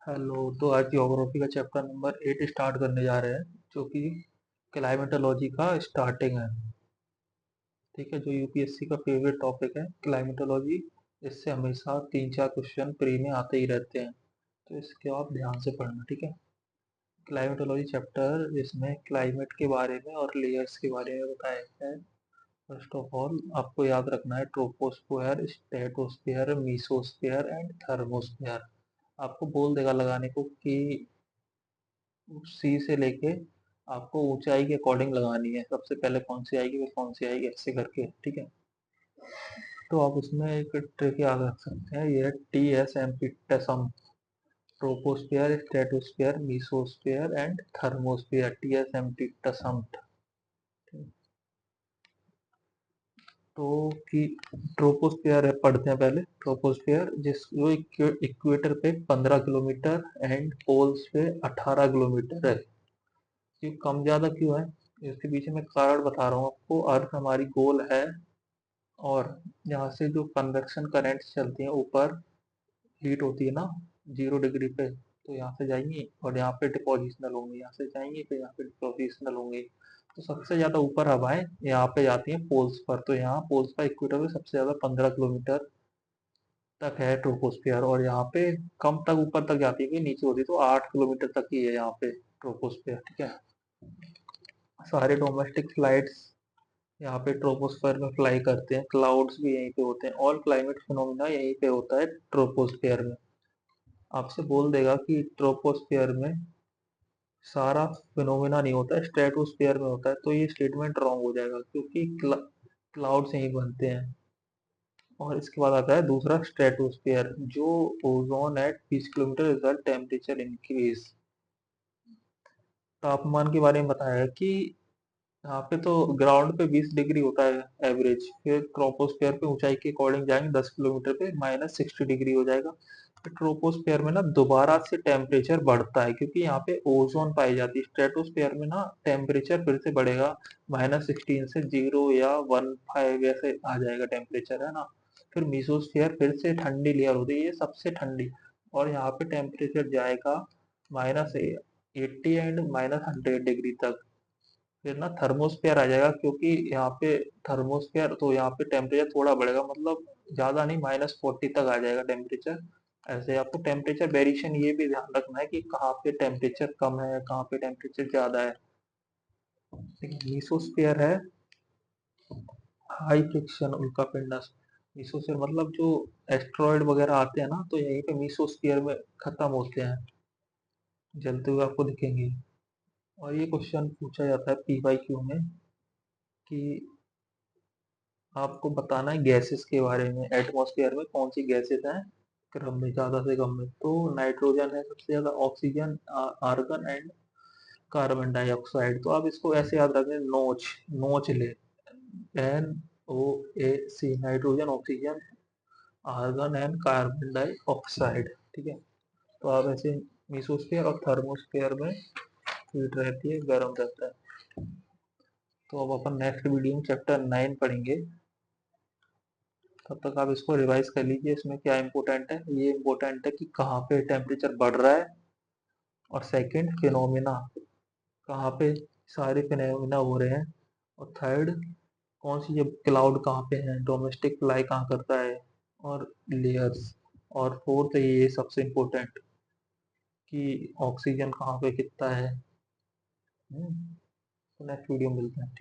Hello. तो आज geography का चैप्टर नंबर 8 स्टार्ट करने जा रहे हैं, जो कि क्लाइमेटोलॉजी का स्टार्टिंग है। ठीक है, जो यूपीएससी का फेवरेट टॉपिक है क्लाइमेटोलॉजी। इससे हमेशा 3-4 क्वेश्चन प्री में आते ही रहते हैं, तो इसके आप ध्यान से पढ़ना। ठीक है, क्लाइमेटोलॉजी चैप्टर जिसमें क्लाइमेट के बारे में और लेयर्स के बारे में बताया गया है। फर्स्ट ऑफ ऑल आपको याद रखना है troposphere, stratosphere, mesosphere and thermosphere. आपको बोल देगा लगाने को कि सी से लेके आपको ऊंचाई के अकॉर्डिंग लगानी है, सबसे पहले कौन सी आएगी फिर कौन सी आएगी, ऐसे करके। ठीक है, तो आप उसमें एक ट्रिक याद रख सकते हैं, ये टी एस एम पी टेसम। Troposphere, stratosphere, mesosphere and thermosphere, T S M P टेसम। तो कि ट्रोपोस्फियर है, पढ़ते हैं पहले। ट्रोपोस्फियर जिस जो इक्वेटर पे 15 किलोमीटर एंड पोल्स पे 18 किलोमीटर है। ये कम ज्यादा क्यों है, इसके पीछे मैं कारण बता रहा हूँ आपको। अर्थ हमारी गोल है, और यहाँ से जो कन्वेक्शन करेंट्स चलती हैं ऊपर, हीट होती है ना 0 डिग्री पे, तो यहाँ से जाएंगी और यहाँ पे डिपोजिशनल होंगी, यहाँ से जाएंगी फिर यहाँ पे डिपोजिशनल होंगी। तो सबसे ज्यादा ऊपर हवाएं यहाँ पे जाती हैं पोल्स पर, तो यहाँ पोल्स पर इक्वेटर पे सबसे ज्यादा 15 किलोमीटर तक है ट्रोपोस्फियर, और यहाँ पे कम तक ऊपर तक जाती है कि नीचे होती है, तो 8 किलोमीटर तक ही है यहाँ पे ट्रोपोस्फियर। ठीक है, सारे डोमेस्टिक फ्लाइट्स यहाँ पे ट्रोपोस्फेयर में फ्लाई करते हैं, क्लाउड्स भी यहीं पे होते हैं, ऑल क्लाइमेट फिनोमिना यहीं पे होता है ट्रोपोस्फेयर में। आपसे बोल देगा कि ट्रोपोस्फेयर में सारा फिनोमिना नहीं होता है, स्ट्रेटोस्फेयर में होता है, तो ये स्टेटमेंट रॉन्ग हो जाएगा, क्योंकि क्लाउड्स यहीं बनते हैं। और इसके बाद आता है दूसरा स्ट्रेटोस्फेयर, जो ozone at 20 kilometre result temperature increase. तापमान के बारे में बताया है कि यहाँ पे तो ग्राउंड पे 20 डिग्री होता है एवरेज, फिर ट्रोपोस्फेयर पे ऊंचाई के अकॉर्डिंग जाएंगे 10 किलोमीटर पे -60 डिग्री हो जाएगा। फिर ट्रोपोस्फेयर में ना दोबारा से टेम्परेचर बढ़ता है, क्योंकि यहाँ पे ओजोन पाई जाती है। स्ट्रेटोस्फेयर में ना टेम्परेचर फिर से बढ़ेगा, -16 से 0 या 15 ऐसे आ जाएगा टेम्परेचर, है ना। फिर मीसोस्फेयर फिर से ठंडी लेयर होती है, ये सबसे ठंडी, और यहाँ पे टेम्परेचर जाएगा -80 एंड -100 डिग्री तक। फिर ना थर्मोस्फेयर आ जाएगा, क्योंकि यहाँ पे थर्मोस्फेयर, तो यहाँ पे टेम्परेचर थोड़ा बढ़ेगा, मतलब ज्यादा नहीं, -40 तक आ जाएगा टेम्परेचर। ऐसे आपको टेम्परेचर वेरिएशन ये भी ध्यान रखना है कि कहाँ पे टेम्परेचर कम है, कहाँ पे टेम्परेचर ज्यादा है। मीसोस्फेयर है हाई फ्रिक्शन उल्का पिंडस। मीसोस्फेयर मतलब जो एस्ट्रॉयड वगैरह आते हैं ना, तो यहीं पे मीसोस्फेयर में खत्म होते हैं, जलते हुए आपको दिखेंगे। और ये क्वेश्चन पूछा जाता है पीवाईक्यू में कि आपको बताना है गैसेस के बारे में, एटमॉस्फेयर में कौन सी गैसेस हैं क्रम में, ज्यादा से कम में। तो नाइट्रोजन है सबसे ज्यादा, oxygen, argon and carbon dioxide. तो आप इसको ऐसे याद रखें, नोच, नोच ले, NOAC, nitrogen, oxygen, argon and carbon dioxide. ठीक है, तो आप ऐसे मीसोस्फेयर और थर्मोस्फेयर में हीट रहती है, गर्म रहता है। तो अब अपन नेक्स्ट वीडियो में चैप्टर 9 पढ़ेंगे। तब तक आप इसको रिवाइज कर लीजिए, इसमें क्या इंपॉर्टेंट है। ये इंपॉर्टेंट है कि कहाँ पे टेम्परेचर बढ़ रहा है, और सेकंड फिनोमिना, कहाँ पे सारे फिनोमिना हो रहे हैं, और थर्ड कौन सी, जब क्लाउड कहाँ पे है, डोमेस्टिक फ्लाई कहाँ करता है, और लेयर्स, और फोर्थ ये सबसे इम्पोर्टेंट कि ऑक्सीजन कहाँ पे कितना है। नेक्स्ट वीडियो मिलते हैं।